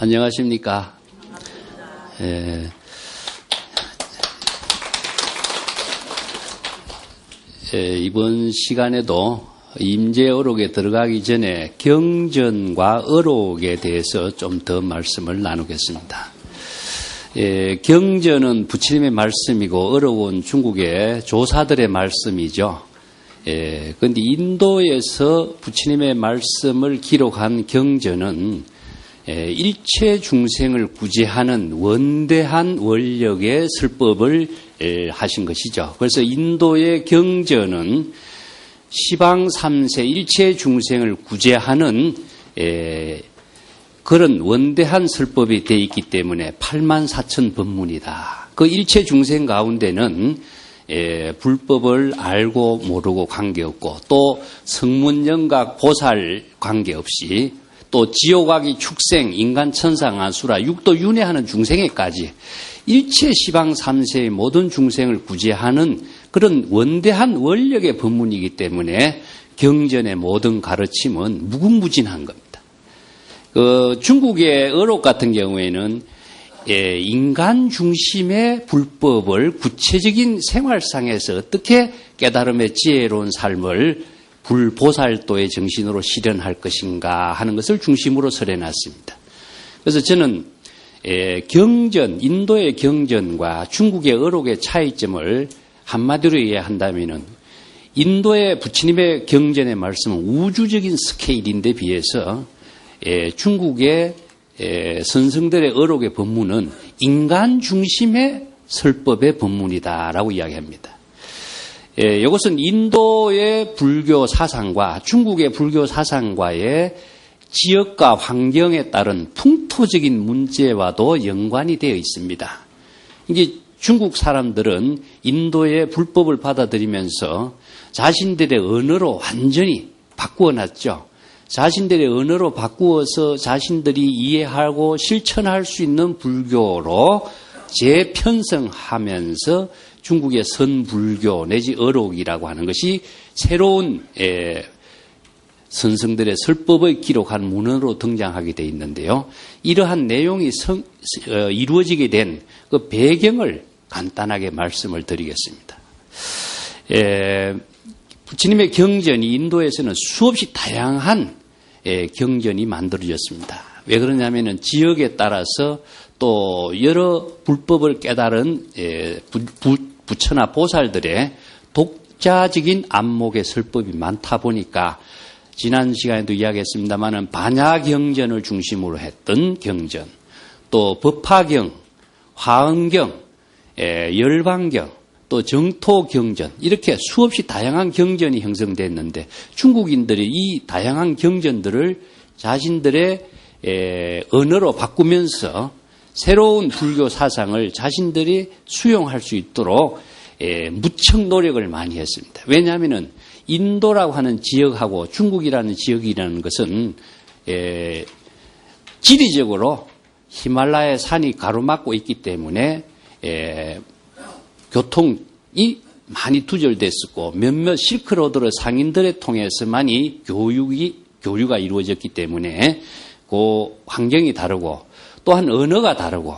안녕하십니까. 이번 시간에도 임재어록에 들어가기 전에 경전과 어록에 대해서 좀 더 말씀을 나누겠습니다. 경전은 부처님의 말씀이고 어록은 중국의 조사들의 말씀이죠. 그런데 인도에서 부처님의 말씀을 기록한 경전은 일체 중생을 구제하는 원대한 원력의 설법을 하신 것이죠. 그래서 인도의 경전은 시방 3세 일체 중생을 구제하는 그런 원대한 설법이 되어 있기 때문에 84,000 법문이다. 그 일체 중생 가운데는 불법을 알고 모르고 관계없고 또 성문영각 보살 관계없이 또 지옥아기 축생 인간 천상 아수라 육도 윤회하는 중생에까지 일체 시방 3세의 모든 중생을 구제하는 그런 원대한 원력의 법문이기 때문에 경전의 모든 가르침은 무궁무진한 겁니다. 중국의 어록 같은 경우에는 인간 중심의 불법을 구체적인 생활상에서 어떻게 깨달음의 지혜로운 삶을 불보살도의 정신으로 실현할 것인가 하는 것을 중심으로 설해놨습니다. 그래서 저는 경전, 인도의 경전과 중국의 어록의 차이점을 한마디로 이해한다면 인도의 부처님의 경전의 말씀은 우주적인 스케일인데 비해서 중국의 선성들의 어록의 법문은 인간 중심의 설법의 법문이다라고 이야기합니다. 이것은 인도의 불교 사상과 중국의 불교 사상과의 지역과 환경에 따른 풍토적인 문제와도 연관이 되어 있습니다. 이게 중국 사람들은 인도의 불법을 받아들이면서 자신들의 언어로 완전히 바꾸어놨죠. 자신들의 언어로 바꾸어서 자신들이 이해하고 실천할 수 있는 불교로 재편성하면서 중국의 선불교 내지 어록이라고 하는 것이 새로운 선성들의 설법을 기록한 문헌으로 등장하게 되어 있는데요. 이러한 내용이 이루어지게 된 그 배경을 간단하게 말씀을 드리겠습니다. 부처님의 경전이 인도에서는 수없이 다양한 경전이 만들어졌습니다. 왜 그러냐면은 지역에 따라서 또 여러 불법을 깨달은 부처나 보살들의 독자적인 안목의 설법이 많다 보니까 지난 시간에도 이야기했습니다마는 반야경전을 중심으로 했던 경전, 또 법화경, 화엄경, 열반경, 또 정토경전 이렇게 수없이 다양한 경전이 형성됐는데 중국인들이 이 다양한 경전들을 자신들의 언어로 바꾸면서 새로운 불교 사상을 자신들이 수용할 수 있도록 무척 노력을 많이 했습니다. 왜냐하면 인도라고 하는 지역하고 중국이라는 지역이라는 것은 지리적으로 히말라야 산이 가로막고 있기 때문에 교통이 많이 두절됐었고 몇몇 실크로드를 상인들을 통해서만이 교류가 이루어졌기 때문에 그 환경이 다르고 또한 언어가 다르고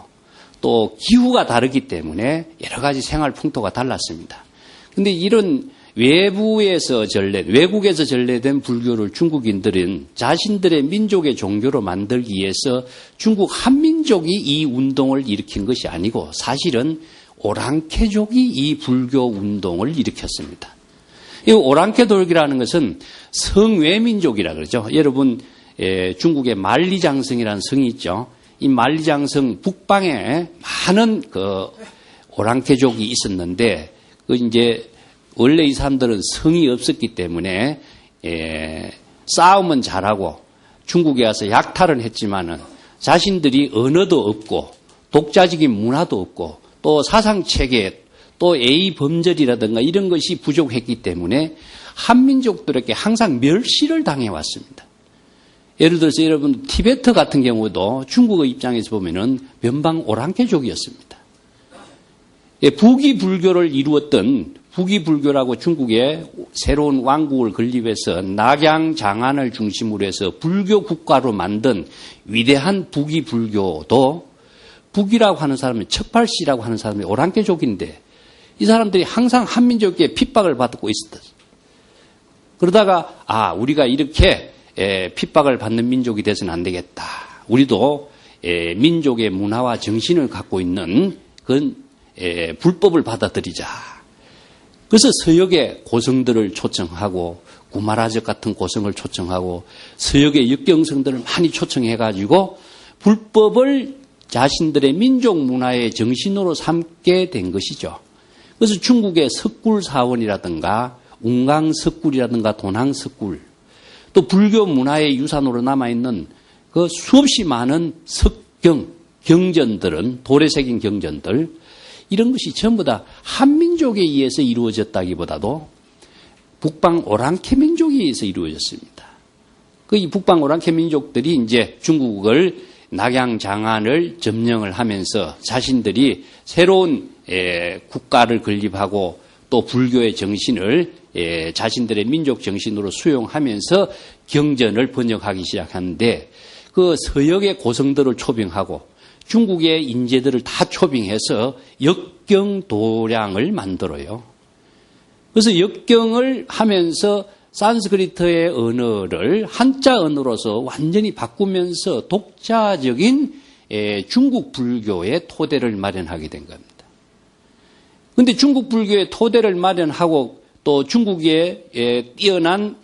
또 기후가 다르기 때문에 여러 가지 생활 풍토가 달랐습니다. 그런데 이런 외국에서 전래된 불교를 중국인들은 자신들의 민족의 종교로 만들기 위해서 중국 한민족이 이 운동을 일으킨 것이 아니고 사실은 오랑캐족이 이 불교 운동을 일으켰습니다. 이 오랑캐족이라는 것은 성외민족이라 그러죠. 여러분 중국의 만리장성이라는 성이 있죠. 이 만리장성 북방에 많은 그 오랑캐족이 있었는데 이제 원래 이 사람들은 성이 없었기 때문에 싸움은 잘하고 중국에 와서 약탈은 했지만은 자신들이 언어도 없고 독자적인 문화도 없고 또 사상체계 또 A범절이라든가 이런 것이 부족했기 때문에 한민족들에게 항상 멸시를 당해왔습니다. 예를 들어서 여러분 티베트 같은 경우도 중국의 입장에서 보면은 변방 오랑캐족이었습니다. 북이 불교를 이루었던 부기불교라고 중국에 새로운 왕국을 건립해서 낙양장안을 중심으로 해서 불교 국가로 만든 위대한 부기불교도 북이라고 하는 사람이 척팔씨라고 하는 사람이 오랑캐족인데 이 사람들이 항상 한민족에게 핍박을 받고 있었다. 그러다가 우리가 이렇게 핍박을 받는 민족이 돼서는 안 되겠다. 우리도 민족의 문화와 정신을 갖고 있는 그런 불법을 받아들이자. 그래서 서역의 고성들을 초청하고 구마라적 같은 고성을 초청하고 서역의 역경성들을 많이 초청해가지고 불법을 자신들의 민족 문화의 정신으로 삼게 된 것이죠. 그래서 중국의 석굴사원이라든가 웅강석굴이라든가 돈항석굴 또 불교 문화의 유산으로 남아있는 그 수없이 많은 석경, 경전들은 돌에 새긴 경전들 이런 것이 전부 다 한민족에 의해서 이루어졌다기보다도 북방 오랑캐 민족에 의해서 이루어졌습니다. 이 북방 오랑캐 민족들이 이제 중국을 낙양장안을 점령을 하면서 자신들이 새로운 국가를 건립하고 또 불교의 정신을 자신들의 민족 정신으로 수용하면서 경전을 번역하기 시작하는데 그 서역의 고성들을 초빙하고 중국의 인재들을 다 초빙해서 역경도량을 만들어요. 그래서 역경을 하면서 산스크리트의 언어를 한자 언어로서 완전히 바꾸면서 독자적인 중국 불교의 토대를 마련하게 된 겁니다. 그런데 중국 불교의 토대를 마련하고 또 중국의 뛰어난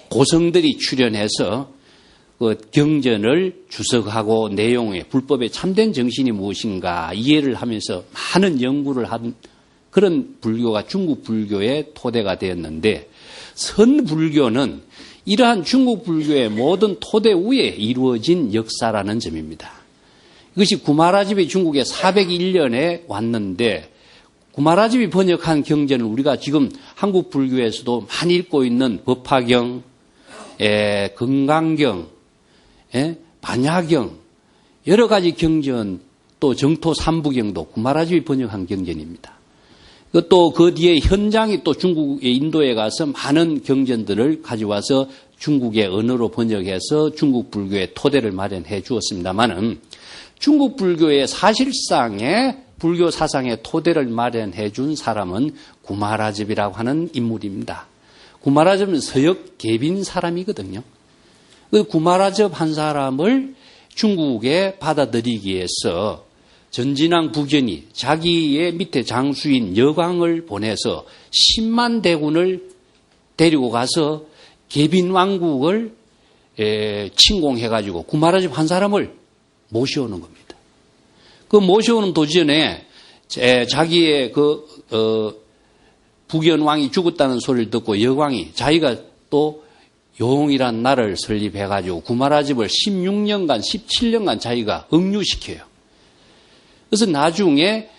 고성들이 출연해서 그 경전을 주석하고 내용의 불법의 참된 정신이 무엇인가 이해를 하면서 많은 연구를 한 그런 불교가 중국 불교의 토대가 되었는데 선불교는 이러한 중국 불교의 모든 토대 위에 이루어진 역사라는 점입니다. 이것이 구마라집이 중국에 401년에 왔는데 구마라집이 번역한 경전을 우리가 지금 한국 불교에서도 많이 읽고 있는 법화경, 건강경, 반야경 여러 가지 경전 또 정토 삼부경도 구마라집이 번역한 경전입니다. 또 그 뒤에 현장이 또 중국의 인도에 가서 많은 경전들을 가져와서 중국의 언어로 번역해서 중국 불교의 토대를 마련해 주었습니다마는 중국 불교의 사실상의 불교 사상의 토대를 마련해 준 사람은 구마라집이라고 하는 인물입니다. 구마라집은 서역 계빈 사람이거든요. 그 구마라집 한 사람을 중국에 받아들이기 위해서 전진왕 부견이 자기의 밑에 장수인 여광을 보내서 10만 대군을 데리고 가서 계빈 왕국을 침공해가지고 구마라집 한 사람을 모셔오는 겁니다. 그 모셔오는 도전에 자기의 부견 왕이 죽었다는 소리를 듣고 여광이 자기가 또 용이란 나라를 설립해가지고 구마라집을 16년간, 17년간 자기가 억류시켜요. 그래서 나중에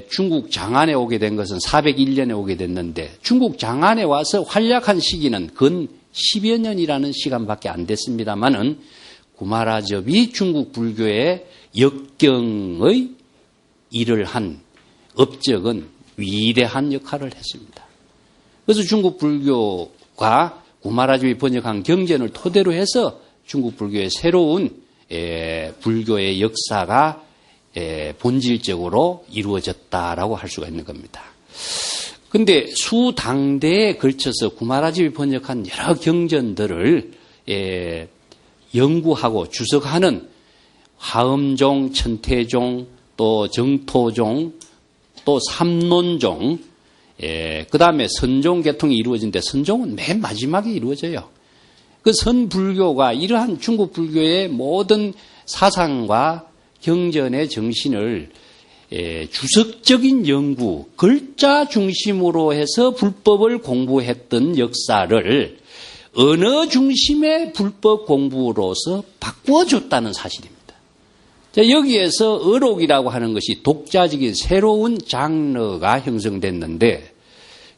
중국 장안에 오게 된 것은 401년에 오게 됐는데 중국 장안에 와서 활약한 시기는 근 10여 년이라는 시간밖에 안 됐습니다만은 구마라집이 중국 불교의 역경의 일을 한 업적은 위대한 역할을 했습니다. 그래서 중국 불교가 구마라집이 번역한 경전을 토대로 해서 중국 불교의 새로운 불교의 역사가 본질적으로 이루어졌다라고 할 수가 있는 겁니다. 그런데 수당대에 걸쳐서 구마라집이 번역한 여러 경전들을 연구하고 주석하는 화엄종, 천태종, 또 정토종, 또 삼론종, 그 다음에 선종 계통이 이루어진데 선종은 맨 마지막에 이루어져요. 그 선불교가 이러한 중국 불교의 모든 사상과 경전의 정신을 주석적인 연구, 글자 중심으로 해서 불법을 공부했던 역사를 언어 중심의 불법 공부로서 바꿔줬다는 사실입니다. 자, 여기에서 어록이라고 하는 것이 독자적인 새로운 장르가 형성됐는데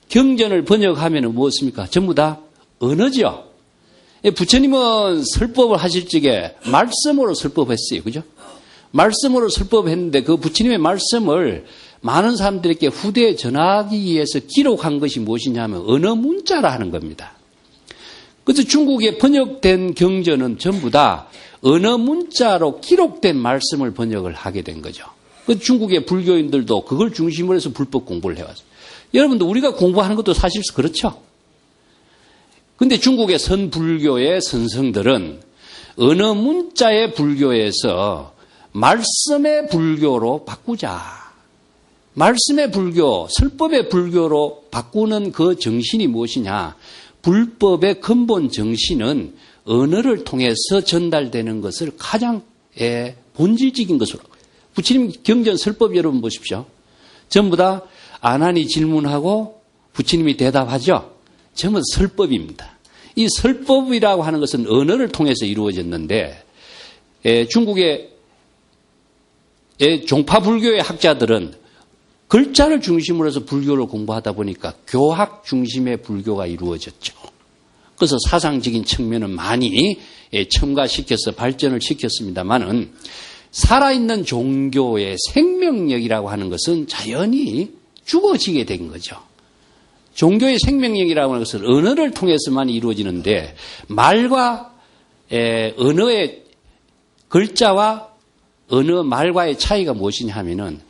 경전을 번역하면 무엇입니까? 전부 다 언어죠. 부처님은 설법을 하실 적에 말씀으로 설법했어요. 그죠? 말씀으로 설법했는데 그 부처님의 말씀을 많은 사람들에게 후대에 전하기 위해서 기록한 것이 무엇이냐면 언어 문자라 하는 겁니다. 그래서 중국에 번역된 경전은 전부 다 언어 문자로 기록된 말씀을 번역을 하게 된 거죠. 그 중국의 불교인들도 그걸 중심으로 해서 불법 공부를 해왔어요. 여러분도 우리가 공부하는 것도 사실 그렇죠. 근데 중국의 선불교의 선성들은 언어 문자의 불교에서 말씀의 불교로 바꾸자. 말씀의 불교, 설법의 불교로 바꾸는 그 정신이 무엇이냐. 불법의 근본 정신은 언어를 통해서 전달되는 것을 가장 본질적인 것으로. 부처님 경전 설법 여러분 보십시오. 전부 다 아난이 질문하고 부처님이 대답하죠. 전부 설법입니다. 이 설법이라고 하는 것은 언어를 통해서 이루어졌는데 중국의 종파불교의 학자들은 글자를 중심으로 해서 불교를 공부하다 보니까 교학 중심의 불교가 이루어졌죠. 그래서 사상적인 측면은 많이 첨가시켜서 발전을 시켰습니다만은 살아있는 종교의 생명력이라고 하는 것은 자연히 죽어지게 된 거죠. 종교의 생명력이라고 하는 것은 언어를 통해서만 이루어지는데 말과 언어의 글자와 언어 말과의 차이가 무엇이냐 하면은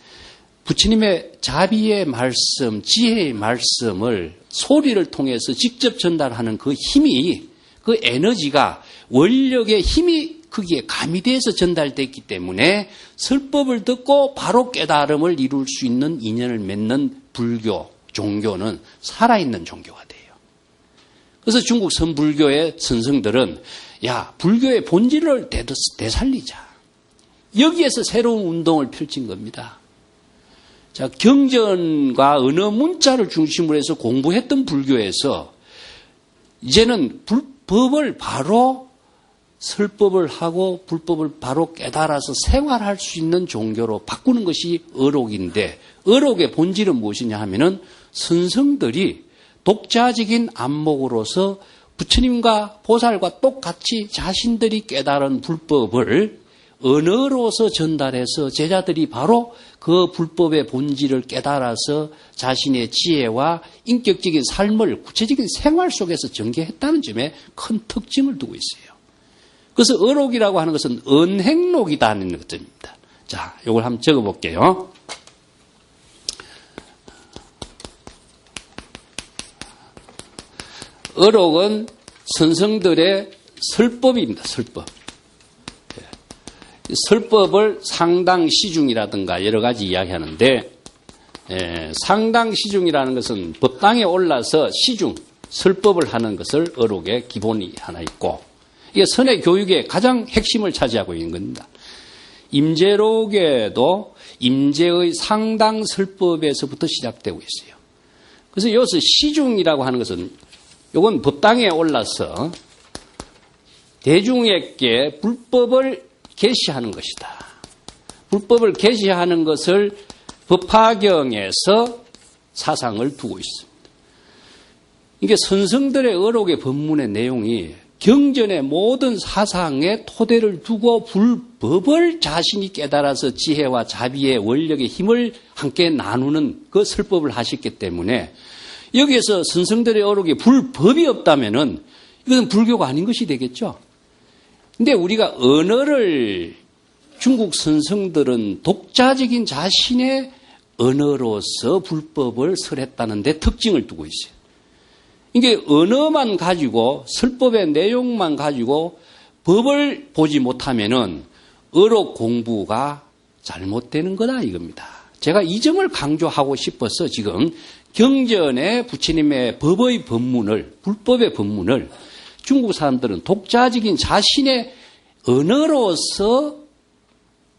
부처님의 자비의 말씀, 지혜의 말씀을 소리를 통해서 직접 전달하는 그 힘이, 그 에너지가 원력의 힘이 거기에 가미돼서 전달됐기 때문에 설법을 듣고 바로 깨달음을 이룰 수 있는 인연을 맺는 불교, 종교는 살아있는 종교가 돼요. 그래서 중국 선불교의 선성들은 야, 불교의 본질을 되살리자. 여기에서 새로운 운동을 펼친 겁니다. 자, 경전과 언어 문자를 중심으로 해서 공부했던 불교에서 이제는 불법을 바로 설법을 하고 불법을 바로 깨달아서 생활할 수 있는 종교로 바꾸는 것이 어록인데 어록의 본질은 무엇이냐 하면은 선성들이 독자적인 안목으로서 부처님과 보살과 똑같이 자신들이 깨달은 불법을 언어로서 전달해서 제자들이 바로 그 불법의 본질을 깨달아서 자신의 지혜와 인격적인 삶을 구체적인 생활 속에서 전개했다는 점에 큰 특징을 두고 있어요. 그래서 어록이라고 하는 것은 언행록이다는 것입니다. 자, 이걸 한번 적어볼게요. 어록은 선성들의 설법입니다. 설법. 설법을 상당시중이라든가 여러 가지 이야기하는데 상당시중이라는 것은 법당에 올라서 시중, 설법을 하는 것을 어록의 기본이 하나 있고 이게 선의 교육의 가장 핵심을 차지하고 있는 겁니다. 임재록에도 임재의 상당설법에서부터 시작되고 있어요. 그래서 여기서 시중이라고 하는 것은 이건 법당에 올라서 대중에게 불법을 계시하는 것이다. 불법을 계시하는 것을 법화경에서 사상을 두고 있습니다. 이게 선성들의 어록의 법문의 내용이 경전의 모든 사상의 토대를 두고 불법을 자신이 깨달아서 지혜와 자비의 원력의 힘을 함께 나누는 그 설법을 하셨기 때문에 여기에서 선성들의 어록에 불법이 없다면은 이것은 불교가 아닌 것이 되겠죠. 근데 우리가 언어를 중국 선성들은 독자적인 자신의 언어로서 불법을 설했다는 데 특징을 두고 있어요. 이게 언어만 가지고 설법의 내용만 가지고 법을 보지 못하면은 어록 공부가 잘못되는 거다 이겁니다. 제가 이 점을 강조하고 싶어서 지금 경전의 부처님의 법의 법문을 불법의 법문을 중국 사람들은 독자적인 자신의 언어로서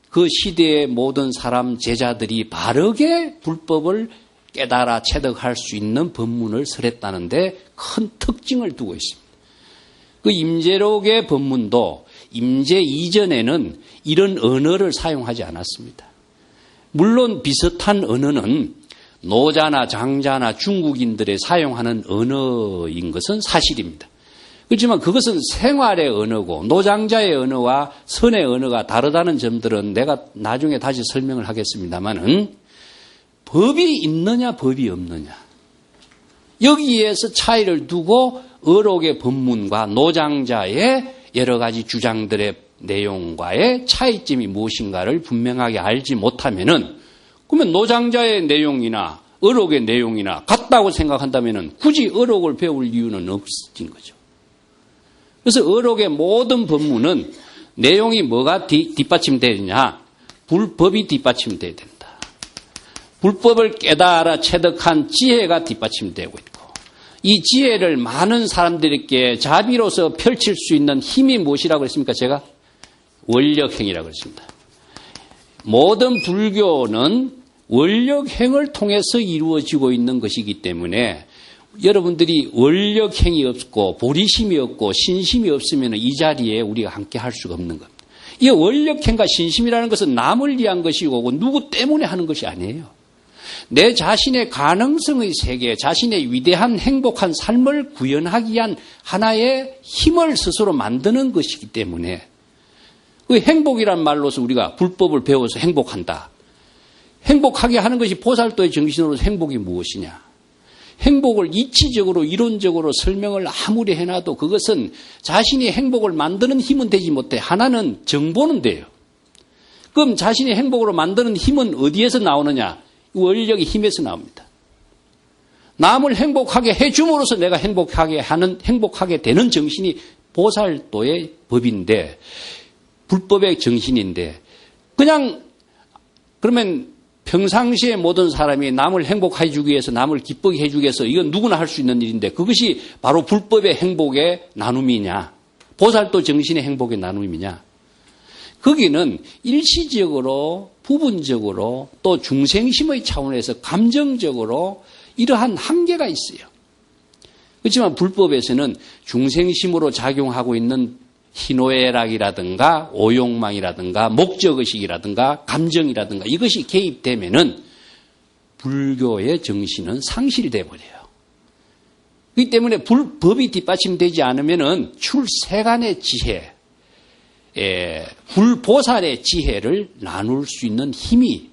그 시대의 모든 사람 제자들이 바르게 불법을 깨달아 체득할 수 있는 법문을 설했다는데 큰 특징을 두고 있습니다. 그 임재록의 법문도 임재 이전에는 이런 언어를 사용하지 않았습니다. 물론 비슷한 언어는 노자나 장자나 중국인들의 사용하는 언어인 것은 사실입니다. 그렇지만 그것은 생활의 언어고 노장자의 언어와 선의 언어가 다르다는 점들은 내가 나중에 다시 설명을 하겠습니다만은 법이 있느냐 법이 없느냐. 여기에서 차이를 두고 의록의 법문과 노장자의 여러 가지 주장들의 내용과의 차이점이 무엇인가를 분명하게 알지 못하면은, 그러면 노장자의 내용이나 의록의 내용이나 같다고 생각한다면은 굳이 의록을 배울 이유는 없어진 거죠. 그래서 의록의 모든 법문은 내용이 뭐가 뒷받침되느냐? 불법이 뒷받침돼야 된다. 불법을 깨달아 체득한 지혜가 뒷받침되고 있고, 이 지혜를 많은 사람들에게 자비로서 펼칠 수 있는 힘이 무엇이라고 했습니까? 제가 원력행이라고 했습니다. 모든 불교는 원력행을 통해서 이루어지고 있는 것이기 때문에 여러분들이 원력행이 없고 보리심이 없고 신심이 없으면 이 자리에 우리가 함께 할 수가 없는 겁니다. 이 원력행과 신심이라는 것은 남을 위한 것이고 누구 때문에 하는 것이 아니에요. 내 자신의 가능성의 세계, 자신의 위대한 행복한 삶을 구현하기 위한 하나의 힘을 스스로 만드는 것이기 때문에, 그 행복이란 말로서 우리가 불법을 배워서 행복한다. 행복하게 하는 것이 보살도의 정신으로서 행복이 무엇이냐? 행복을 이치적으로 이론적으로 설명을 아무리 해놔도 그것은 자신이 행복을 만드는 힘은 되지 못해. 하나는 정보는 돼요. 그럼 자신이 행복으로 만드는 힘은 어디에서 나오느냐? 원력의 힘에서 나옵니다. 남을 행복하게 해줌으로써 내가 행복하게 되는 정신이 보살도의 법인데, 불법의 정신인데, 그러면 평상시에 모든 사람이 남을 행복해 주기 위해서, 남을 기쁘게 해주기 위해서 이건 누구나 할 수 있는 일인데, 그것이 바로 불법의 행복의 나눔이냐? 보살도 정신의 행복의 나눔이냐? 거기는 일시적으로, 부분적으로, 또 중생심의 차원에서 감정적으로 이러한 한계가 있어요. 그렇지만 불법에서는 중생심으로 작용하고 있는 희노애락이라든가 오욕망이라든가 목적의식이라든가 감정이라든가 이것이 개입되면은 불교의 정신은 상실이 돼버려요. 그렇기 때문에 법이 뒷받침되지 않으면은 출세간의 지혜, 불보살의 지혜를 나눌 수 있는 힘이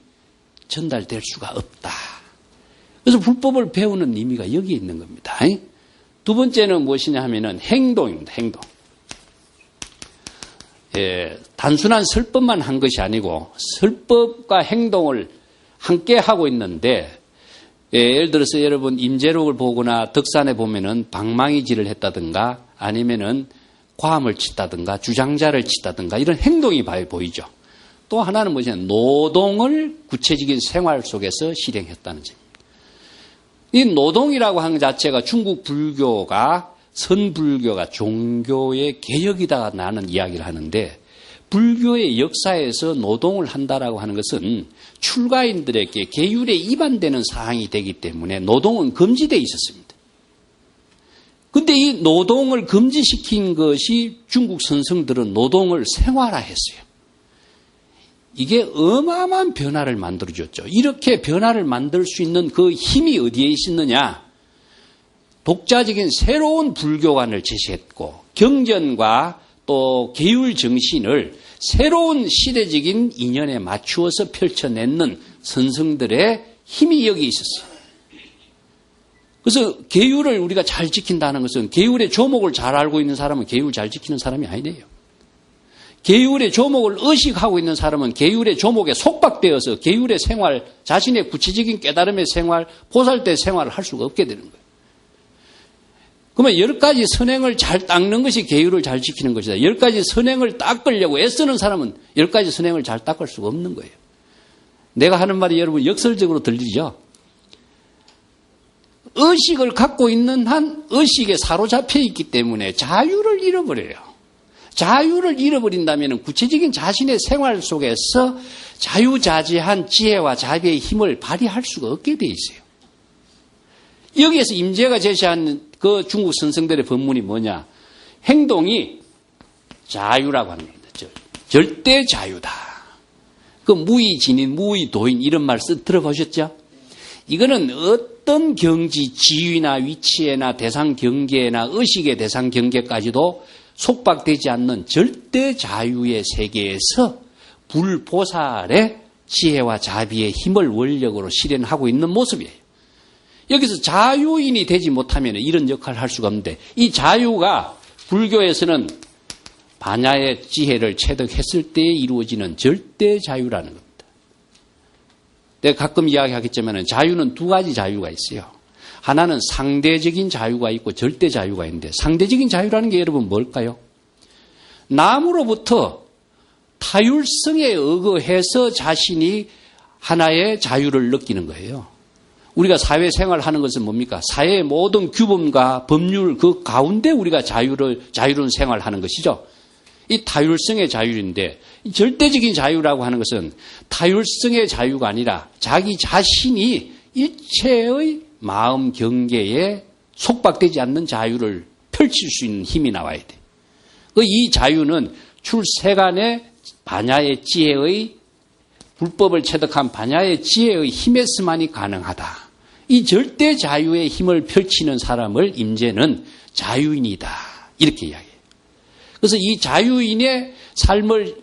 전달될 수가 없다. 그래서 불법을 배우는 의미가 여기에 있는 겁니다. 두 번째는 무엇이냐 하면은 행동입니다. 행동. 단순한 설법만 한 것이 아니고 설법과 행동을 함께 하고 있는데, 예를 들어서 여러분 임재록을 보거나 덕산에 보면은 방망이질을 했다든가 아니면은 과음을 치다든가 주장자를 치다든가 이런 행동이 보이죠. 또 하나는 무엇이냐? 노동을 구체적인 생활 속에서 실행했다는 점입니다. 이 노동이라고 하는 자체가 중국 불교가, 선불교가 종교의 개혁이다 나는 이야기를 하는데, 불교의 역사에서 노동을 한다라고 하는 것은 출가인들에게 계율에 위반되는 사항이 되기 때문에 노동은 금지되어 있었습니다. 그런데 이 노동을 금지시킨 것이 중국 선성들은 노동을 생활화했어요. 이게 어마어마한 변화를 만들어줬죠. 이렇게 변화를 만들 수 있는 그 힘이 어디에 있었느냐? 독자적인 새로운 불교관을 제시했고, 경전과 또 계율 정신을 새로운 시대적인 인연에 맞추어서 펼쳐내는 선성들의 힘이 여기 있었어요. 그래서 계율을 우리가 잘 지킨다는 것은, 계율의 조목을 잘 알고 있는 사람은 계율 잘 지키는 사람이 아니네요. 계율의 조목을 의식하고 있는 사람은 계율의 조목에 속박되어서 계율의 생활, 자신의 구체적인 깨달음의 생활, 보살대 생활을 할 수가 없게 되는 거예요. 그러면 10가지 선행을 잘 닦는 것이 계율을 잘 지키는 것이다. 10가지 선행을 닦으려고 애쓰는 사람은 10가지 선행을 잘 닦을 수가 없는 거예요. 내가 하는 말이 여러분 역설적으로 들리죠? 의식을 갖고 있는 한 의식에 사로잡혀 있기 때문에 자유를 잃어버려요. 자유를 잃어버린다면 구체적인 자신의 생활 속에서 자유자재한 지혜와 자비의 힘을 발휘할 수가 없게 돼 있어요. 여기에서 임재가 제시한 그 중국 선생들의 법문이 뭐냐? 행동이 자유라고 하는 겁니다. 절대 자유다. 그 무의진인, 무의도인 이런 말 들어보셨죠? 이거는 어떤 경지, 지위나 위치에나 대상 경계나 의식의 대상 경계까지도 속박되지 않는 절대 자유의 세계에서 불보살의 지혜와 자비의 힘을 원력으로 실현하고 있는 모습이에요. 여기서 자유인이 되지 못하면 이런 역할을 할 수가 없는데, 이 자유가 불교에서는 반야의 지혜를 체득했을 때 이루어지는 절대 자유라는 겁니다. 내가 가끔 이야기하겠지만 자유는 두 가지 자유가 있어요. 하나는 상대적인 자유가 있고 절대 자유가 있는데, 상대적인 자유라는 게 여러분 뭘까요? 남으로부터 타율성에 의거해서 자신이 하나의 자유를 느끼는 거예요. 우리가 사회생활하는 것은 뭡니까? 사회의 모든 규범과 법률 그 가운데 우리가 자유로운 생활하는 것이죠. 이 타율성의 자유인데, 절대적인 자유라고 하는 것은 타율성의 자유가 아니라 자기 자신이 일체의 마음 경계에 속박되지 않는 자유를 펼칠 수 있는 힘이 나와야 돼. 이 자유는 출세간의 반야의 지혜의 불법을 체득한 반야의 지혜의 힘에서만이 가능하다. 이 절대 자유의 힘을 펼치는 사람을 임재는 자유인이다. 이렇게 이야기해요. 그래서 이 자유인의 삶을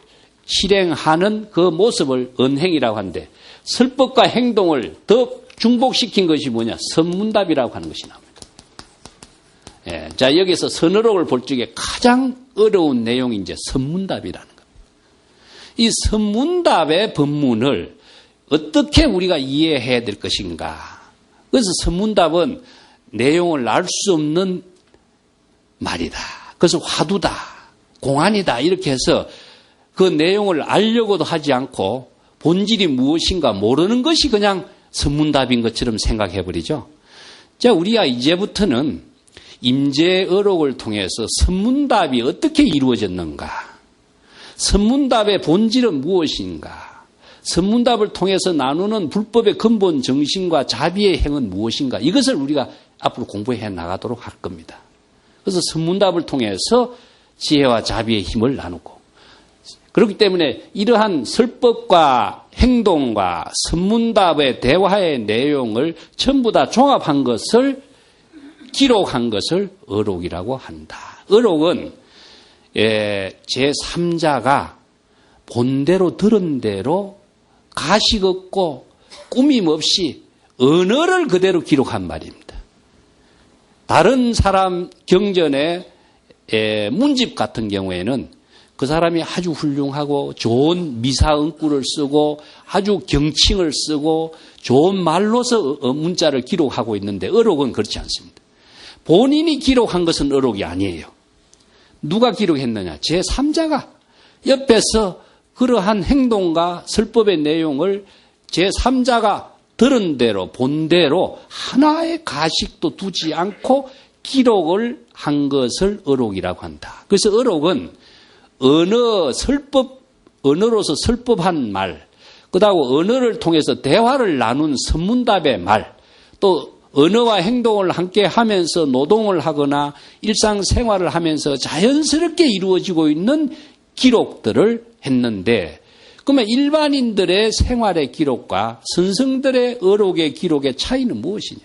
실행하는 그 모습을 언행이라고 하는데, 설법과 행동을 더 중복시킨 것이 뭐냐? 선문답이라고 하는 것이 나옵니다. 예, 자, 여기서 선어록을 볼 적에 가장 어려운 내용이 이제 선문답이라는 겁니다. 이 선문답의 법문을 어떻게 우리가 이해해야 될 것인가? 그래서 선문답은 내용을 알 수 없는 말이다. 그래서 화두다, 공안이다 이렇게 해서 그 내용을 알려고도 하지 않고 본질이 무엇인가 모르는 것이 그냥 선문답인 것처럼 생각해버리죠. 자, 우리가 이제부터는 임재어록을 통해서 선문답이 어떻게 이루어졌는가, 선문답의 본질은 무엇인가, 선문답을 통해서 나누는 불법의 근본 정신과 자비의 행은 무엇인가, 이것을 우리가 앞으로 공부해 나가도록 할 겁니다. 그래서 선문답을 통해서 지혜와 자비의 힘을 나누고, 그렇기 때문에 이러한 설법과 행동과 선문답의 대화의 내용을 전부 다 종합한 것을, 기록한 것을 어록이라고 한다. 어록은 제3자가 본대로 들은 대로 가식 없고 꾸밈 없이 언어를 그대로 기록한 말입니다. 다른 사람 경전의 문집 같은 경우에는 그 사람이 아주 훌륭하고 좋은 미사응구를 쓰고 아주 경칭을 쓰고 좋은 말로서 문자를 기록하고 있는데, 어록은 그렇지 않습니다. 본인이 기록한 것은 어록이 아니에요. 누가 기록했느냐? 제3자가 옆에서 그러한 행동과 설법의 내용을 제3자가 들은 대로 본 대로 하나의 가식도 두지 않고 기록을 한 것을 어록이라고 한다. 그래서 어록은 언어로서 설법한 말, 그다음 언어를 통해서 대화를 나눈 선문답의 말, 또 언어와 행동을 함께 하면서 노동을 하거나 일상생활을 하면서 자연스럽게 이루어지고 있는 기록들을 했는데, 그러면 일반인들의 생활의 기록과 선성들의 어록의 기록의 차이는 무엇이냐?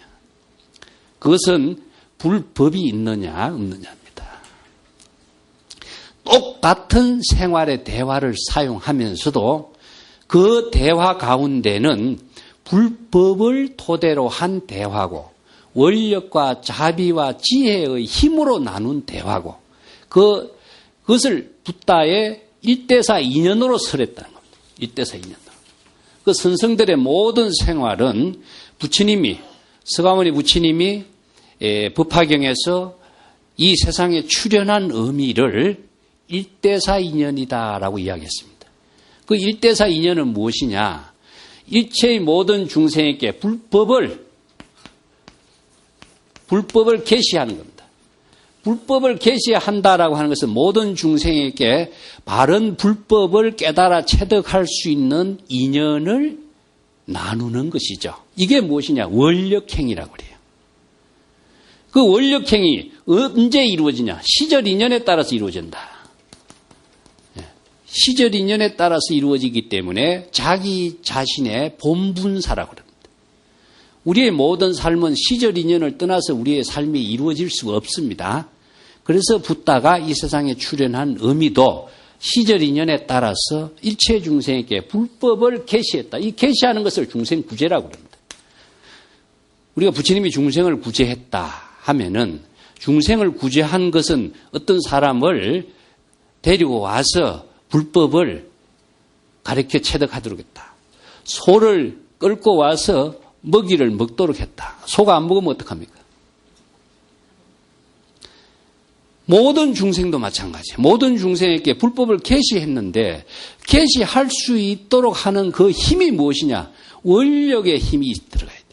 그것은 불법이 있느냐 없느냐입니다. 똑같은 생활의 대화를 사용하면서도 그 대화 가운데는 불법을 토대로 한 대화고, 원력과 자비와 지혜의 힘으로 나눈 대화고, 그것을 붓다의 1대4 인연으로 설했다는 겁니다. 1대4 인연으로. 그 선성들의 모든 생활은 부처님이, 서가모니 부처님이 법화경에서 이 세상에 출현한 의미를 1대4 인연이다라고 이야기했습니다. 그 1대4 인연은 무엇이냐? 일체의 모든 중생에게 불법을 계시하는 겁니다. 불법을 계시한다라고 하는 것은 모든 중생에게 바른 불법을 깨달아 체득할 수 있는 인연을 나누는 것이죠. 이게 무엇이냐? 원력행위라고 그래요. 그 원력행위 언제 이루어지냐? 시절 인연에 따라서 이루어진다. 시절 인연에 따라서 이루어지기 때문에 자기 자신의 본분사라고 합니다. 우리의 모든 삶은 시절 인연을 떠나서 우리의 삶이 이루어질 수가 없습니다. 그래서 붓다가 이 세상에 출현한 의미도 시절 인연에 따라서 일체 중생에게 불법을 계시했다. 이 계시하는 것을 중생구제라고 합니다. 우리가 부처님이 중생을 구제했다 하면은 중생을 구제한 것은 어떤 사람을 데리고 와서 불법을 가르쳐 체득하도록 했다. 소를 끌고 와서 먹이를 먹도록 했다. 소가 안 먹으면 어떡합니까? 모든 중생도 마찬가지예요. 모든 중생에게 불법을 계시했는데 계시할 수 있도록 하는 그 힘이 무엇이냐? 원력의 힘이 들어가야 돼요.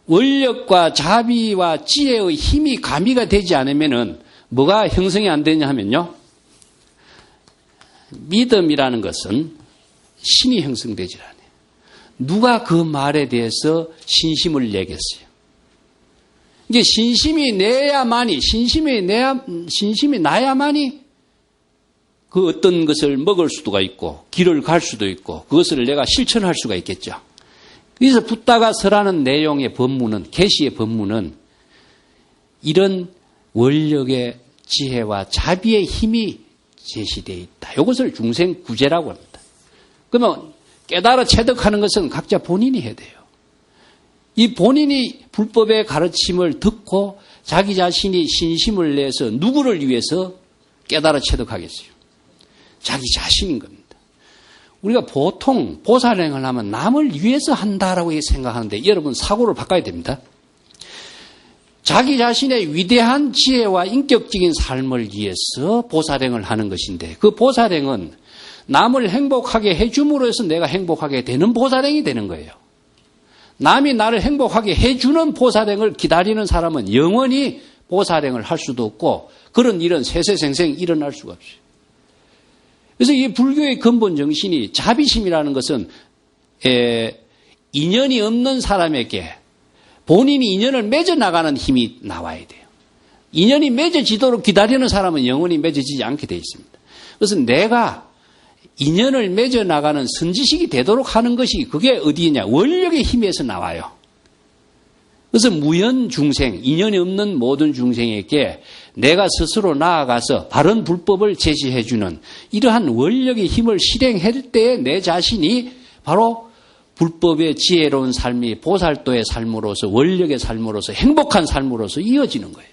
원력과 자비와 지혜의 힘이 가미가 되지 않으면은 뭐가 형성이 안 되냐 하면요. 믿음이라는 것은 신이 형성되질 않아요. 누가 그 말에 대해서 신심을 내겠어요? 이게 신심이 나야만이 그 어떤 것을 먹을 수가 있고 길을 갈 수도 있고 그것을 내가 실천할 수가 있겠죠. 그래서 붓다가 설하는 내용의 법문은 계시의 법문은 이런 원력의 지혜와 자비의 힘이 제시되어 있다. 이것을 중생구제라고 합니다. 그러면 깨달아 체득하는 것은 각자 본인이 해야 돼요. 이 본인이 불법의 가르침을 듣고 자기 자신이 신심을 내서 누구를 위해서 깨달아 체득하겠어요? 자기 자신인 겁니다. 우리가 보통 보살행을 하면 남을 위해서 한다라고 생각하는데 여러분 사고를 바꿔야 됩니다. 자기 자신의 위대한 지혜와 인격적인 삶을 위해서 보살행을 하는 것인데 그 보살행은 남을 행복하게 해줌으로 해서 내가 행복하게 되는 보살행이 되는 거예요. 남이 나를 행복하게 해주는 보살행을 기다리는 사람은 영원히 보살행을 할 수도 없고 그런 일은 세세생생 일어날 수가 없어요. 그래서 이 불교의 근본 정신이 자비심이라는 것은 인연이 없는 사람에게 본인이 인연을 맺어 나가는 힘이 나와야 돼요. 인연이 맺어지도록 기다리는 사람은 영원히 맺어지지 않게 되어 있습니다. 그래서 내가 인연을 맺어 나가는 선지식이 되도록 하는 것이 그게 어디냐? 원력의 힘에서 나와요. 그래서 무연 중생, 인연이 없는 모든 중생에게 내가 스스로 나아가서 바른 불법을 제시해 주는 이러한 원력의 힘을 실행할 때 내 자신이 바로 불법의 지혜로운 삶이 보살도의 삶으로서 원력의 삶으로서 행복한 삶으로서 이어지는 거예요.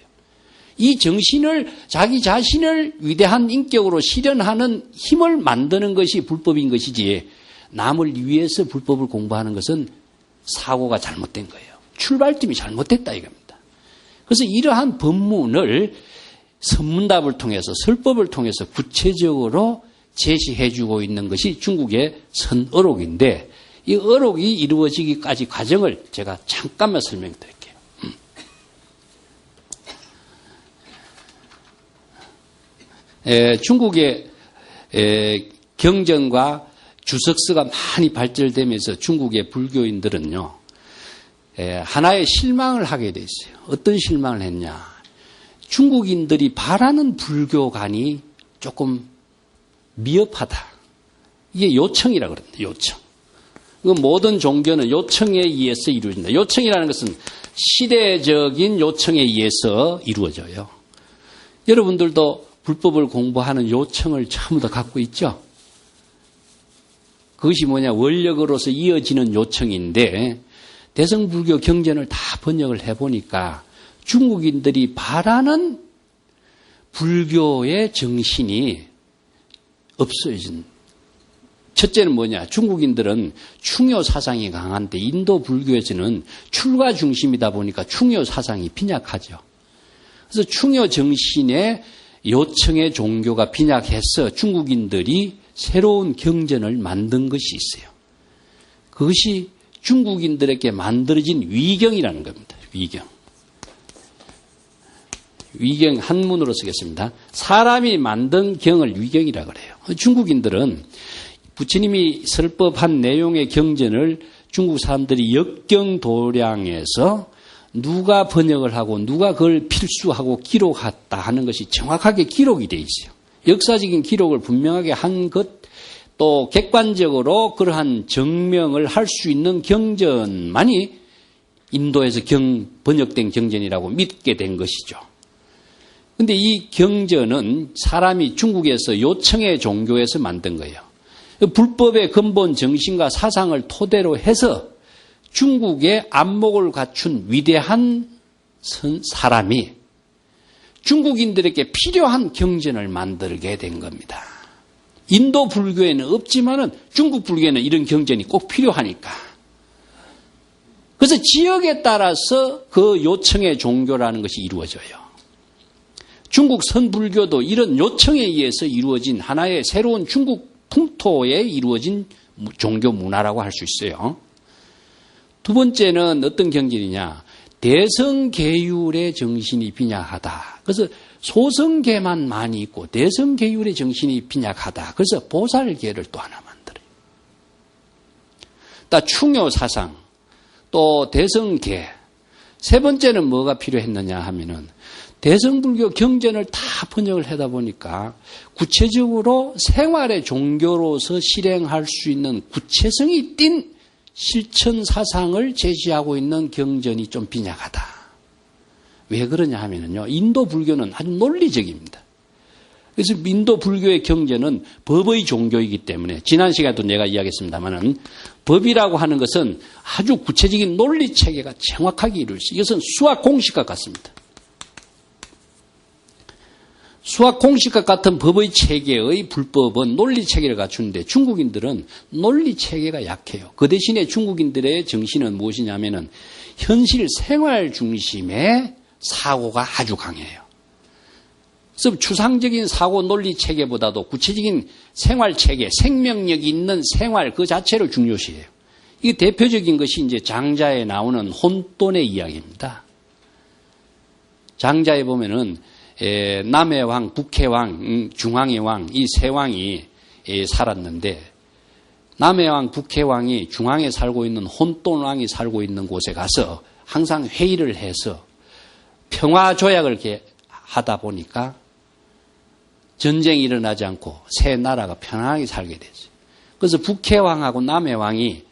이 정신을 자기 자신을 위대한 인격으로 실현하는 힘을 만드는 것이 불법인 것이지 남을 위해서 불법을 공부하는 것은 사고가 잘못된 거예요. 출발점이 잘못됐다 이겁니다. 그래서 이러한 법문을 선문답을 통해서 설법을 통해서 구체적으로 제시해주고 있는 것이 중국의 선어록인데 이 어록이 이루어지기까지 과정을 제가 잠깐만 설명드릴게요. 중국의 경전과 주석서가 많이 발전되면서 중국의 불교인들은요, 하나의 실망을 하게 돼 있어요. 어떤 실망을 했냐? 중국인들이 바라는 불교관이 조금 미흡하다. 이게 요청이라고 그럽니다. 요청. 모든 종교는 요청에 의해서 이루어진다. 요청이라는 것은 시대적인 요청에 의해서 이루어져요. 여러분들도 불법을 공부하는 요청을 전부 다 갖고 있죠? 그것이 뭐냐? 원력으로서 이어지는 요청인데 대성불교 경전을 다 번역을 해보니까 중국인들이 바라는 불교의 정신이 없어진. 첫째는 뭐냐? 중국인들은 충효 사상이 강한데 인도 불교에서는 출가 중심이다 보니까 충효 사상이 빈약하죠. 그래서 충효 정신의 요청의 종교가 빈약해서 중국인들이 새로운 경전을 만든 것이 있어요. 그것이 중국인들에게 만들어진 위경이라는 겁니다. 위경. 위경 한문으로 쓰겠습니다. 사람이 만든 경을 위경이라고 그래요. 중국인들은 부처님이 설법한 내용의 경전을 중국 사람들이 역경도량에서 누가 번역을 하고 누가 그걸 필수하고 기록했다 하는 것이 정확하게 기록이 되어 있어요. 역사적인 기록을 분명하게 한 것, 또 객관적으로 그러한 증명을 할 수 있는 경전만이 인도에서 번역된 경전이라고 믿게 된 것이죠. 근데 이 경전은 사람이 중국에서 요청의 종교에서 만든 거예요. 불법의 근본 정신과 사상을 토대로 해서 중국의 안목을 갖춘 위대한 사람이 중국인들에게 필요한 경전을 만들게 된 겁니다. 인도 불교에는 없지만은 중국 불교에는 이런 경전이 꼭 필요하니까. 그래서 지역에 따라서 그 요청의 종교라는 것이 이루어져요. 중국 선불교도 이런 요청에 의해서 이루어진 하나의 새로운 중국 풍토에 이루어진 종교 문화라고 할 수 있어요. 두 번째는 어떤 경전이냐. 대성계율의 정신이 빈약하다. 그래서 소성계만 많이 있고 대성계율의 정신이 빈약하다. 그래서 보살계를 또 하나 만들어요. 또 충효사상, 또 대성계. 세 번째는 뭐가 필요했느냐 하면은 대성불교 경전을 다 번역을 하다 보니까 구체적으로 생활의 종교로서 실행할 수 있는 구체성이 띈 실천 사상을 제시하고 있는 경전이 좀 빈약하다. 왜 그러냐 하면요. 인도 불교는 아주 논리적입니다. 그래서 인도 불교의 경전은 법의 종교이기 때문에 지난 시간에도 내가 이야기했습니다만은 법이라고 하는 것은 아주 구체적인 논리 체계가 정확하게 이루어져 있어요. 이것은 수학 공식과 같습니다. 수학 공식과 같은 법의 체계의 불법은 논리 체계를 갖추는데 중국인들은 논리 체계가 약해요. 그 대신에 중국인들의 정신은 무엇이냐면은 현실 생활 중심의 사고가 아주 강해요. 그래서 추상적인 사고 논리 체계보다도 구체적인 생활 체계, 생명력이 있는 생활 그 자체를 중요시해요. 이게 대표적인 것이 이제 장자에 나오는 혼돈의 이야기입니다. 장자에 보면은 남의 왕, 북해 왕, 중앙의 왕, 이 세 왕이 살았는데 남의 왕, 북해 왕이 중앙에 살고 있는 혼돈 왕이 살고 있는 곳에 가서 항상 회의를 해서 평화 조약을 이렇게 하다 보니까 전쟁이 일어나지 않고 세 나라가 편안하게 살게 됐어요. 그래서 북해 왕하고 남의 왕이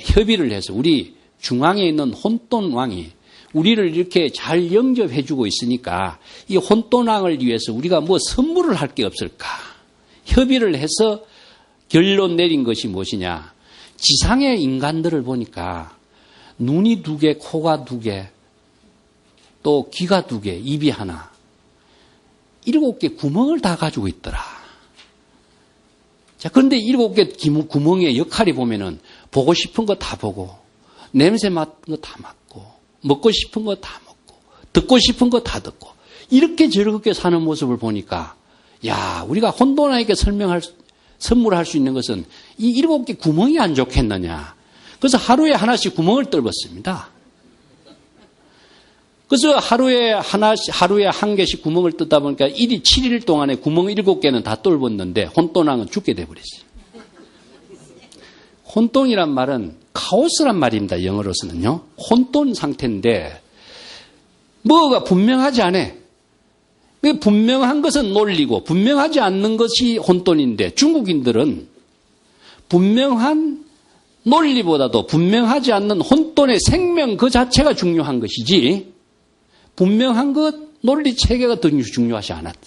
협의를 해서 우리 중앙에 있는 혼돈 왕이 우리를 이렇게 잘 영접해주고 있으니까 이 혼돈왕을 위해서 우리가 뭐 선물을 할 게 없을까? 협의를 해서 결론 내린 것이 무엇이냐? 지상의 인간들을 보니까 눈이 2개, 코가 2개, 또 귀가 2개, 입이 하나, 7개 구멍을 다 가지고 있더라. 자, 그런데 7개 구멍의 역할이 보면은 보고 싶은 거 다 보고, 냄새 맡는 거 다 맡고, 먹고 싶은 거 다 먹고, 듣고 싶은 거 다 듣고, 이렇게 즐겁게 사는 모습을 보니까, 야, 우리가 혼돈왕에게 선물할 수 있는 것은 이 7개 구멍이 안 좋겠느냐. 그래서 하루에 하나씩 구멍을 뚫었습니다. 그래서 하루에 한 개씩 구멍을 뜯다 보니까 7일 동안에 구멍 7개는 다 뚫었는데 혼돈왕은 죽게 돼버렸어요. 혼돈이란 말은 카오스란 말입니다. 영어로서는요. 혼돈 상태인데 뭐가 분명하지 않아. 분명한 것은 논리고 분명하지 않는 것이 혼돈인데 중국인들은 분명한 논리보다도 분명하지 않는 혼돈의 생명 그 자체가 중요한 것이지 분명한 것 논리 체계가 더 중요하지 않았다.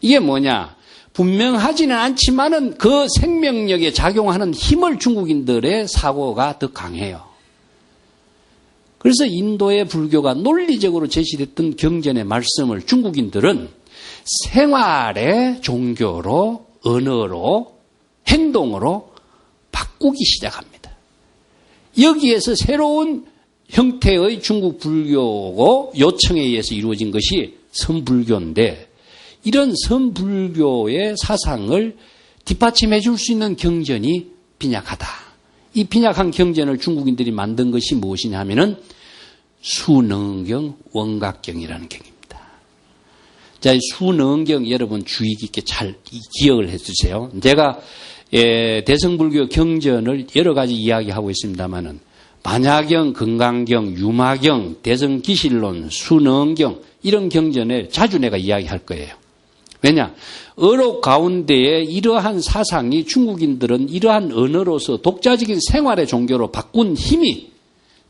이게 뭐냐. 분명하지는 않지만은 그 생명력에 작용하는 힘을 중국인들의 사고가 더 강해요. 그래서 인도의 불교가 논리적으로 제시됐던 경전의 말씀을 중국인들은 생활의 종교로, 언어로, 행동으로 바꾸기 시작합니다. 여기에서 새로운 형태의 중국 불교고 요청에 의해서 이루어진 것이 선불교인데 이런 선불교의 사상을 뒷받침해 줄 수 있는 경전이 빈약하다. 이 빈약한 경전을 중국인들이 만든 것이 무엇이냐 하면은 수능경 원각경이라는 경입니다. 자, 이 수능경 여러분 주의 깊게 잘 기억을 해 주세요. 제가 대성불교 경전을 여러 가지 이야기하고 있습니다만은 반야경, 건강경, 유마경, 대성기실론, 수능경 이런 경전을 자주 내가 이야기할 거예요. 왜냐? 어록 가운데에 이러한 사상이 중국인들은 이러한 언어로서 독자적인 생활의 종교로 바꾼 힘이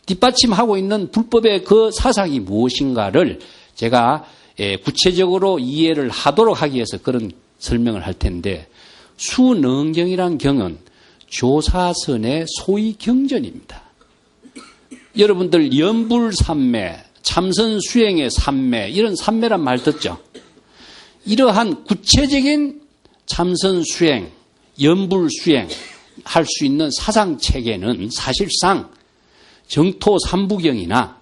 뒷받침하고 있는 불법의 그 사상이 무엇인가를 제가 구체적으로 이해를 하도록 하기 위해서 그런 설명을 할 텐데, 수능경이란 경은 조사선의 소위 경전입니다. 여러분들 연불산매, 참선수행의 산매, 이런 산매란 말 듣죠? 이러한 구체적인 참선수행, 연불수행 할 수 있는 사상체계는 사실상 정토 삼부경이나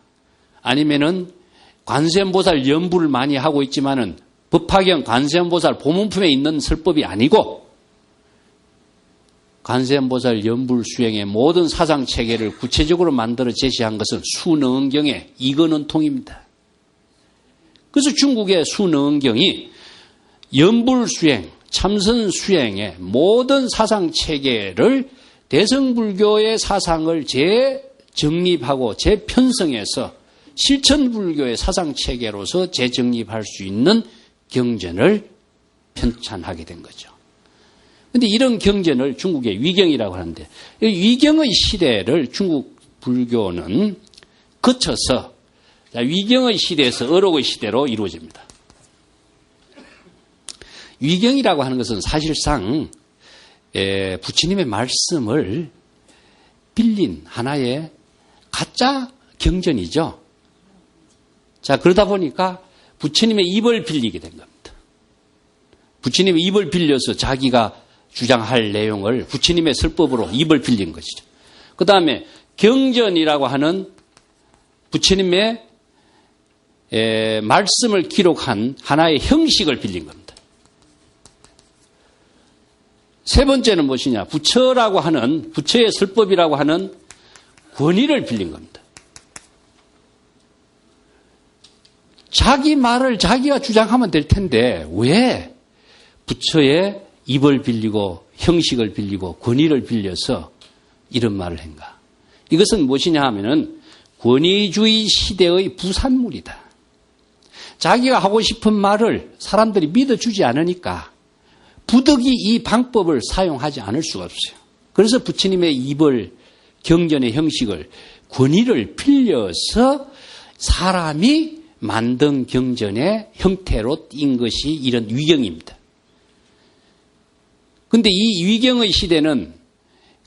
아니면은 관세음보살 연불을 많이 하고 있지만은 법화경 관세음보살 보문품에 있는 설법이 아니고, 관세음보살 연불수행의 모든 사상체계를 구체적으로 만들어 제시한 것은 수능경의 이건원통입니다. 그래서 중국의 수능경이 연불수행, 참선수행의 모든 사상체계를 대성불교의 사상을 재정립하고 재편성해서 실천불교의 사상체계로서 재정립할 수 있는 경전을 편찬하게 된 거죠. 그런데 이런 경전을 중국의 위경이라고 하는데, 위경의 시대를 중국 불교는 거쳐서 위경의 시대에서 어록의 시대로 이루어집니다. 위경이라고 하는 것은 사실상 부처님의 말씀을 빌린 하나의 가짜 경전이죠. 자, 그러다 보니까 부처님의 입을 빌리게 된 겁니다. 부처님의 입을 빌려서 자기가 주장할 내용을 부처님의 설법으로 입을 빌린 것이죠. 그 다음에 경전이라고 하는 부처님의 말씀을 기록한 하나의 형식을 빌린 겁니다. 세 번째는 무엇이냐? 부처라고 하는, 부처의 설법이라고 하는 권위를 빌린 겁니다. 자기 말을 자기가 주장하면 될 텐데 왜 부처의 입을 빌리고 형식을 빌리고 권위를 빌려서 이런 말을 한가? 이것은 무엇이냐 하면은 권위주의 시대의 부산물이다. 자기가 하고 싶은 말을 사람들이 믿어주지 않으니까 부득이 이 방법을 사용하지 않을 수가 없어요. 그래서 부처님의 입을, 경전의 형식을, 권위를 빌려서 사람이 만든 경전의 형태로 띈 것이 이런 위경입니다. 그런데 이 위경의 시대는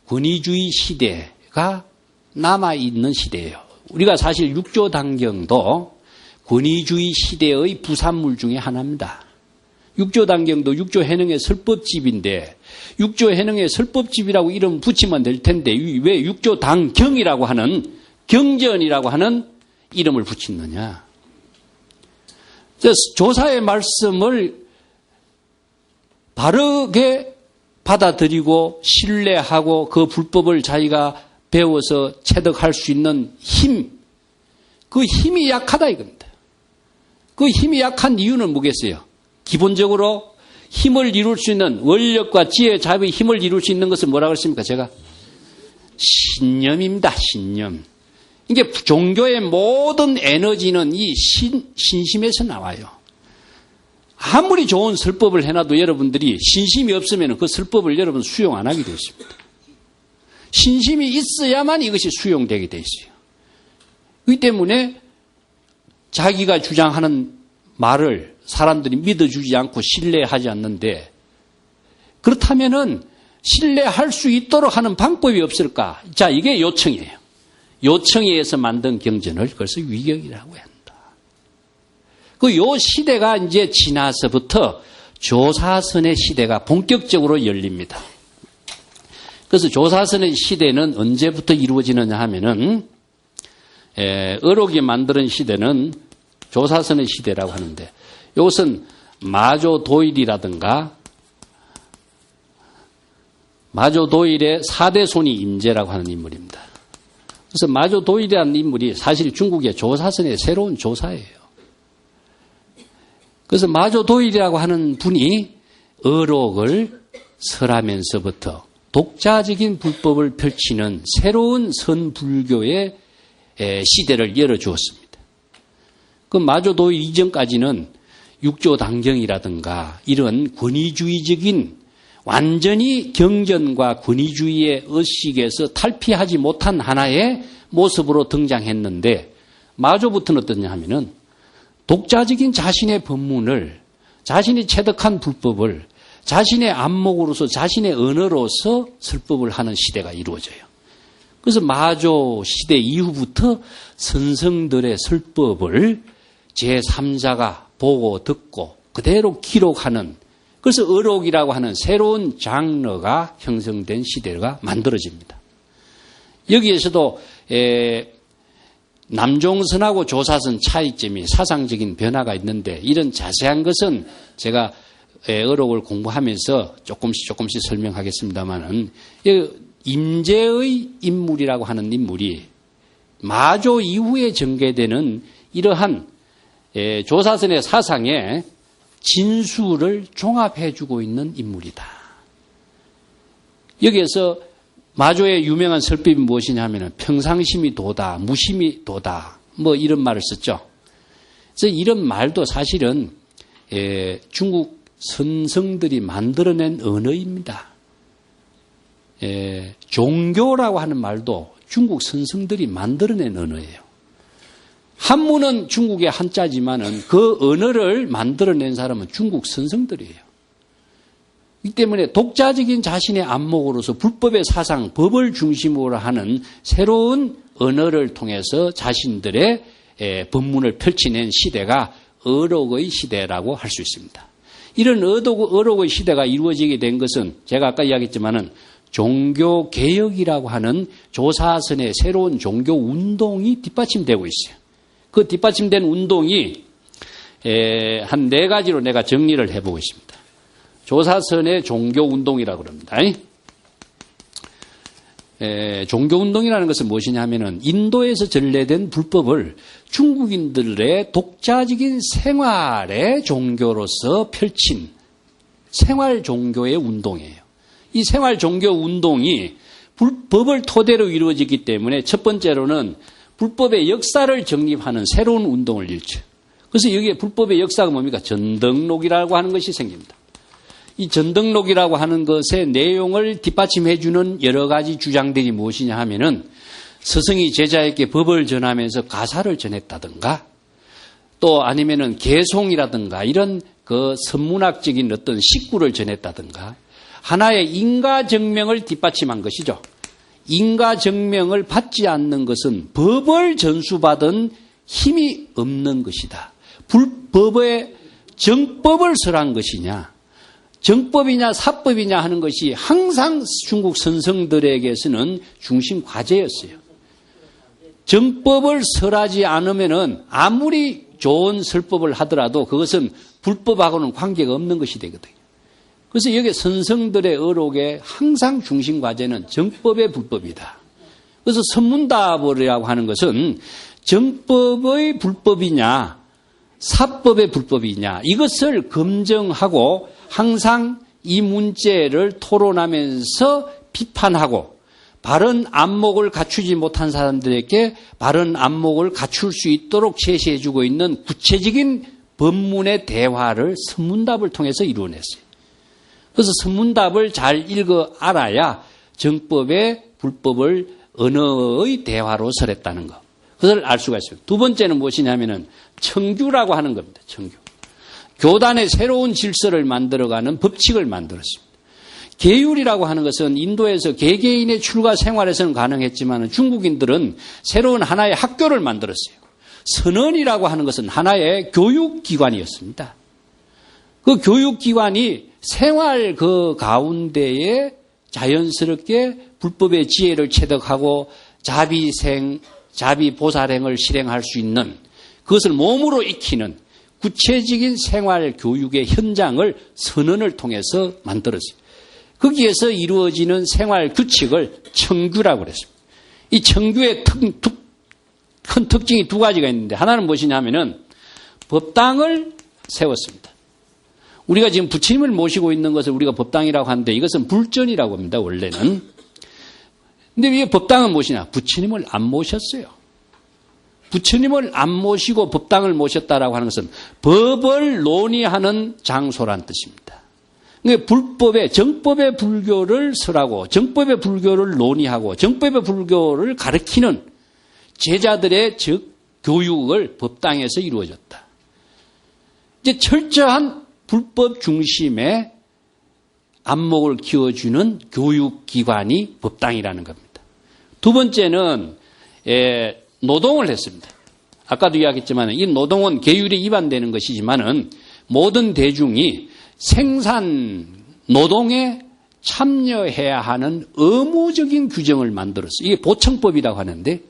권위주의 시대가 남아있는 시대예요. 우리가 사실 육조단경도 권위주의 시대의 부산물 중에 하나입니다. 육조단경도 육조해능의 설법집인데 육조해능의 설법집이라고 이름 붙이면 될 텐데 왜 육조단경이라고 하는 경전이라고 하는 이름을 붙였느냐. 조사의 말씀을 바르게 받아들이고 신뢰하고 그 불법을 자기가 배워서 체득할 수 있는 힘, 그 힘이 약하다 이겁니다. 그 힘이 약한 이유는 뭐겠어요? 기본적으로 힘을 이룰 수 있는 원력과 지혜, 자비의 힘을 이룰 수 있는 것은 뭐라고 했습니까? 제가 신념입니다. 신념. 이게 종교의 모든 에너지는 이 신심에서 나와요. 아무리 좋은 설법을 해놔도 여러분들이 신심이 없으면 그 설법을 여러분 수용 안 하게 되어 있습니다. 신심이 있어야만 이것이 수용되게 되어 있어요. 이 때문에 자기가 주장하는 말을 사람들이 믿어주지 않고 신뢰하지 않는데, 그렇다면은 신뢰할 수 있도록 하는 방법이 없을까? 자, 이게 요청이에요. 요청에 의해서 만든 경전을 그래서 위경이라고 한다. 요 시대가 이제 지나서부터 조사선의 시대가 본격적으로 열립니다. 그래서 조사선의 시대는 언제부터 이루어지느냐 하면은, 어록이 만드는 시대는 조사선의 시대라고 하는데, 이것은 마조도일이라든가 마조도일의 4대 손이 임재라고 하는 인물입니다. 그래서 마조도일이라는 인물이 사실 중국의 조사선의 새로운 조사예요. 그래서 마조도일이라고 하는 분이 어록을 설하면서부터 독자적인 불법을 펼치는 새로운 선불교의 시대를 열어주었습니다. 그 마조도일 이전까지는 육조단경이라든가 이런 권위주의적인 완전히 경전과 권위주의의 의식에서 탈피하지 못한 하나의 모습으로 등장했는데, 마조부터는 어떠냐 하면은 독자적인 자신의 법문을, 자신이 체득한 불법을 자신의 안목으로서, 자신의 언어로서 설법을 하는 시대가 이루어져요. 그래서 마조 시대 이후부터 선성들의 설법을 제3자가 보고 듣고 그대로 기록하는, 그래서 어록이라고 하는 새로운 장르가 형성된 시대가 만들어집니다. 여기에서도 남종선하고 조사선 차이점이 사상적인 변화가 있는데, 이런 자세한 것은 제가 어록을 공부하면서 조금씩 설명하겠습니다만은, 임재의 인물이라고 하는 인물이 마조 이후에 전개되는 이러한 조사선의 사상의 진수를 종합해주고 있는 인물이다. 여기에서 마조의 유명한 설법이 무엇이냐 하면 평상심이 도다, 무심이 도다, 뭐 이런 말을 썼죠. 그래서 이런 말도 사실은 중국 선성들이 만들어낸 언어입니다. 종교라고 하는 말도 중국 선성들이 만들어낸 언어예요. 한문은 중국의 한자지만은 그 언어를 만들어낸 사람은 중국 선성들이에요. 이 때문에 독자적인 자신의 안목으로서 불법의 사상, 법을 중심으로 하는 새로운 언어를 통해서 자신들의 법문을 펼쳐낸 시대가 어록의 시대라고 할 수 있습니다. 이런 어록의 시대가 이루어지게 된 것은 제가 아까 이야기했지만은 종교개혁이라고 하는 조사선의 새로운 종교 운동이 뒷받침되고 있어요. 그 뒷받침된 운동이 한 4가지로 내가 정리를 해보고 있습니다. 조사선의 종교운동이라고 그럽니다. 종교운동이라는 것은 무엇이냐 하면은 인도에서 전래된 불법을 중국인들의 독자적인 생활의 종교로서 펼친 생활 종교의 운동이에요. 이 생활 종교 운동이 불법을 토대로 이루어지기 때문에 첫 번째로는 불법의 역사를 정립하는 새로운 운동을 일으켜요. 그래서 여기에 불법의 역사가 뭡니까? 전등록이라고 하는 것이 생깁니다. 이 전등록이라고 하는 것의 내용을 뒷받침해주는 여러 가지 주장들이 무엇이냐 하면은 스승이 제자에게 법을 전하면서 가사를 전했다든가 또 아니면은 개송이라든가 이런 그 선문학적인 어떤 식구를 전했다든가 하나의 인가정명을 뒷받침한 것이죠. 인가정명을 받지 않는 것은 법을 전수받은 힘이 없는 것이다. 불법의 정법을 설한 것이냐, 정법이냐 사법이냐 하는 것이 항상 중국 선성들에게서는 중심 과제였어요. 정법을 설하지 않으면은 아무리 좋은 설법을 하더라도 그것은 불법하고는 관계가 없는 것이 되거든요. 그래서 여기 선성들의 어록의 항상 중심 과제는 정법의 불법이다. 그래서 선문답이라고 하는 것은 정법의 불법이냐 사법의 불법이냐 이것을 검증하고 항상 이 문제를 토론하면서 비판하고 바른 안목을 갖추지 못한 사람들에게 바른 안목을 갖출 수 있도록 제시해주고 있는 구체적인 법문의 대화를 선문답을 통해서 이루어냈어요. 그래서 선문답을 잘 읽어 알아야 정법의 불법을 언어의 대화로 설했다는 것. 그것을 알 수가 있습니다. 두 번째는 무엇이냐면은 청규라고 하는 겁니다. 청규. 교단의 새로운 질서를 만들어가는 법칙을 만들었습니다. 계율이라고 하는 것은 인도에서 개개인의 출가 생활에서는 가능했지만 중국인들은 새로운 하나의 학교를 만들었어요. 선언이라고 하는 것은 하나의 교육기관이었습니다. 그 교육기관이 생활 그 가운데에 자연스럽게 불법의 지혜를 체득하고 자비보살행을 실행할 수 있는 그것을 몸으로 익히는 구체적인 생활 교육의 현장을 선언을 통해서 만들었어요. 거기에서 이루어지는 생활 규칙을 청규라고 그랬습니다. 이 청규의 큰 특징이 두 가지가 있는데 하나는 무엇이냐 하면은 법당을 세웠습니다. 우리가 지금 부처님을 모시고 있는 것을 우리가 법당이라고 하는데 이것은 불전이라고 합니다. 원래는. 근데 왜 법당은 무엇이냐? 부처님을 안 모셨어요. 부처님을 안 모시고 법당을 모셨다라고 하는 것은 법을 논의하는 장소란 뜻입니다. 그러니까 불법의 정법의 불교를 설하고 정법의 불교를 논의하고 정법의 불교를 가르치는 제자들의 즉 교육을 법당에서 이루어졌다. 이제 철저한 불법 중심의 안목을 키워주는 교육기관이 법당이라는 겁니다. 두 번째는 노동을 했습니다. 아까도 이야기했지만 이 노동은 계율에 위반되는 것이지만은 모든 대중이 생산 노동에 참여해야 하는 의무적인 규정을 만들었어요. 이게 보청법이라고 하는데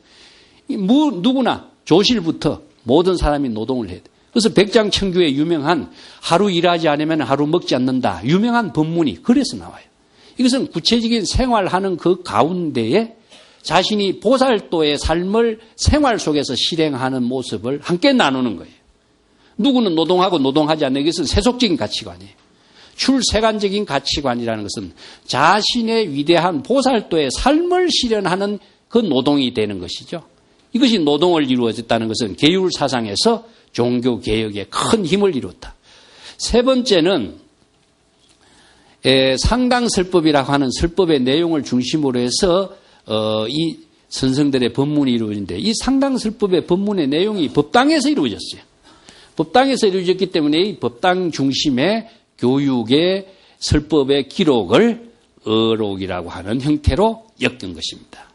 누구나 조실부터 모든 사람이 노동을 해야 돼. 그래서 백장청규에 유명한 하루 일하지 않으면 하루 먹지 않는다. 유명한 법문이 그래서 나와요. 이것은 구체적인 생활하는 그 가운데에 자신이 보살도의 삶을 생활 속에서 실행하는 모습을 함께 나누는 거예요. 누구는 노동하고 노동하지 않는 것은 세속적인 가치관이에요. 출세관적인 가치관이라는 것은 자신의 위대한 보살도의 삶을 실현하는 그 노동이 되는 것이죠. 이것이 노동을 이루어졌다는 것은 계율 사상에서 종교 개혁에 큰 힘을 이뤘다. 세 번째는 상당설법이라고 하는 설법의 내용을 중심으로 해서 이 선성들의 법문이 이루어진데 이 상당설법의 법문의 내용이 법당에서 이루어졌어요. 법당에서 이루어졌기 때문에 이 법당 중심의 교육의 설법의 기록을 어록이라고 하는 형태로 엮은 것입니다.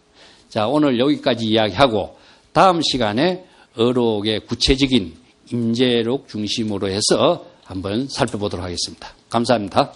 자, 오늘 여기까지 이야기하고 다음 시간에 어록의 구체적인 임재록 중심으로 해서 한번 살펴보도록 하겠습니다. 감사합니다.